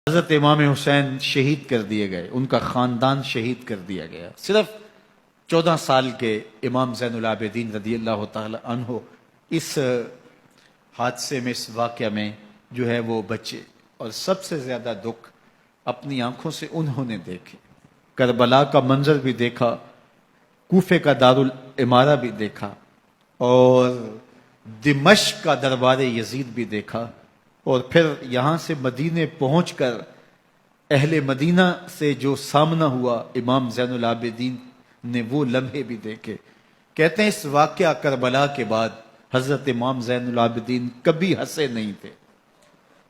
حضرت امام حسین شہید کر دیے گئے، ان کا خاندان شہید کر دیا گیا۔ صرف 14 سال کے امام زین العابدین رضی اللہ تعالی عنہ اس حادثے میں، اس واقعہ میں جو ہے وہ بچے، اور سب سے زیادہ دکھ اپنی آنکھوں سے انہوں نے دیکھے۔ کربلا کا منظر بھی دیکھا، کوفے کا دارالعمارہ بھی دیکھا، اور دمشق کا دربار یزید بھی دیکھا، اور پھر یہاں سے مدینے پہنچ کر اہل مدینہ سے جو سامنا ہوا امام زین العابدین نے وہ لمحے بھی دیکھے۔ کہتے ہیں اس واقعہ کربلا کے بعد حضرت امام زین العابدین کبھی ہنسے نہیں تھے۔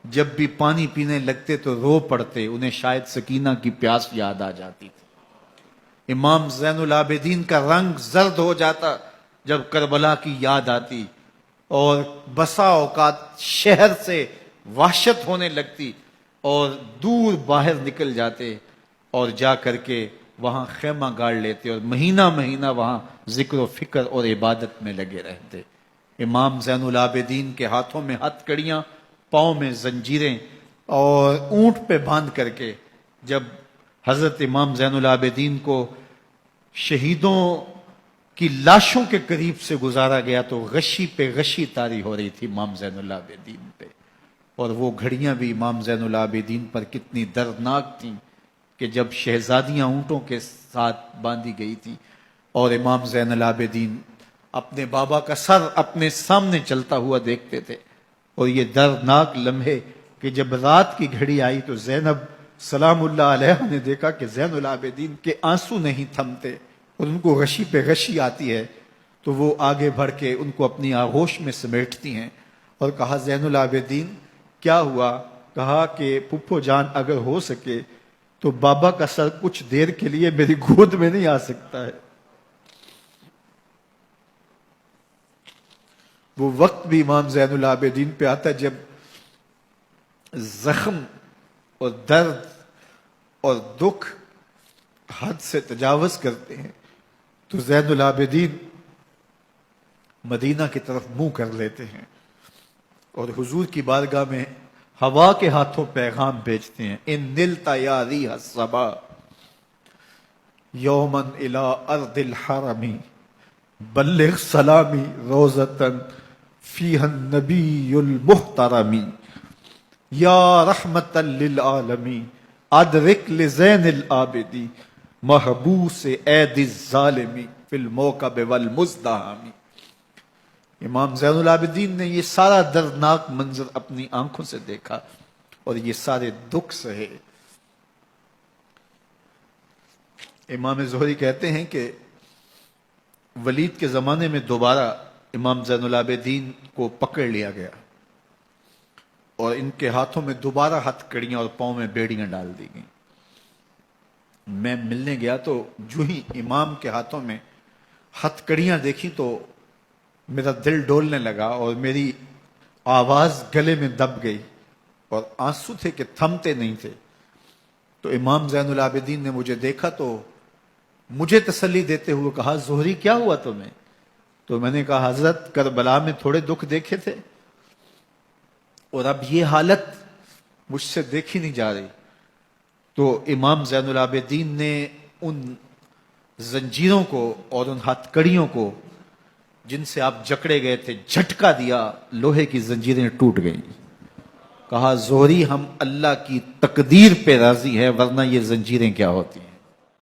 جب بھی پانی پینے لگتے تو رو پڑتے، انہیں شاید سکینہ کی پیاس یاد آ جاتی تھی۔ امام زین العابدین کا رنگ زرد ہو جاتا جب کربلا کی یاد آتی، اور بسا اوقات شہر سے وحشت ہونے لگتی اور دور باہر نکل جاتے اور جا کر کے وہاں خیمہ گاڑ لیتے اور مہینہ مہینہ وہاں ذکر و فکر اور عبادت میں لگے رہتے۔ امام زین العابدین کے ہاتھوں میں ہتھ کڑیاں، پاؤں میں زنجیریں، اور اونٹ پہ باندھ کر کے جب حضرت امام زین العابدین کو شہیدوں کی لاشوں کے قریب سے گزارا گیا تو غشی پہ غشی طاری ہو رہی تھی امام زین العابدین پہ، اور وہ گھڑیاں بھی امام زین العابدین پر کتنی دردناک تھیں کہ جب شہزادیاں اونٹوں کے ساتھ باندھی گئی تھی اور امام زین العابدین اپنے بابا کا سر اپنے سامنے چلتا ہوا دیکھتے تھے، اور یہ دردناک لمحے کہ جب رات کی گھڑی آئی تو زینب سلام اللہ علیہ نے دیکھا کہ زین العابدین کے آنسو نہیں تھمتے اور ان کو غشی پہ غشی آتی ہے، تو وہ آگے بڑھ کے ان کو اپنی آغوش میں سمیٹتی ہیں اور کہا زین العابدین کیا ہوا؟ کہا کہ پھپھو جان اگر ہو سکے تو بابا کا سر کچھ دیر کے لیے میری گود میں نہیں آ سکتا ہے۔ وہ وقت بھی امام زین العابدین پہ آتا جب زخم اور درد اور دکھ حد سے تجاوز کرتے ہیں تو زین العابدین مدینہ کی طرف منہ کر لیتے ہیں اور حضور کی بارگاہ میں ہوا کے ہاتھوں پیغام بھیجتے ہیں، ان نلتا یا ریح الصبا یومن الی ارض الحرمی بلغ سلامی روزتن فیہا النبی المحترمی یا رحمتا للعالمین ادرک لزین العابدی محبوس عید الظالمی فی الموکب والمزدحمی۔ امام زین العابدین نے یہ سارا دردناک منظر اپنی آنکھوں سے دیکھا اور یہ سارے دکھ سہے۔ امام زہری کہتے ہیں کہ ولید کے زمانے میں دوبارہ امام زین العابدین کو پکڑ لیا گیا اور ان کے ہاتھوں میں دوبارہ ہتھ کڑیاں اور پاؤں میں بیڑیاں ڈال دی گئیں۔ میں ملنے گیا تو جو ہی امام کے ہاتھوں میں ہتھ کڑیاں دیکھی تو میرا دل ڈولنے لگا اور میری آواز گلے میں دب گئی اور آنسو تھے کہ تھمتے نہیں تھے۔ تو امام زین العابدین نے مجھے دیکھا تو مجھے تسلی دیتے ہوئے کہا زہری کیا ہوا تمہیں؟ تو میں نے کہا حضرت کربلا میں تھوڑے دکھ دیکھے تھے اور اب یہ حالت مجھ سے دیکھی نہیں جا رہی۔ تو امام زین العابدین نے ان زنجیروں کو اور ان ہتھ کڑیوں کو جن سے آپ جکڑے گئے تھے جھٹکا دیا، لوہے کی زنجیریں ٹوٹ گئیں۔ کہا زہری ہم اللہ کی تقدیر پہ راضی ہے ورنہ یہ زنجیریں کیا ہوتی ہیں۔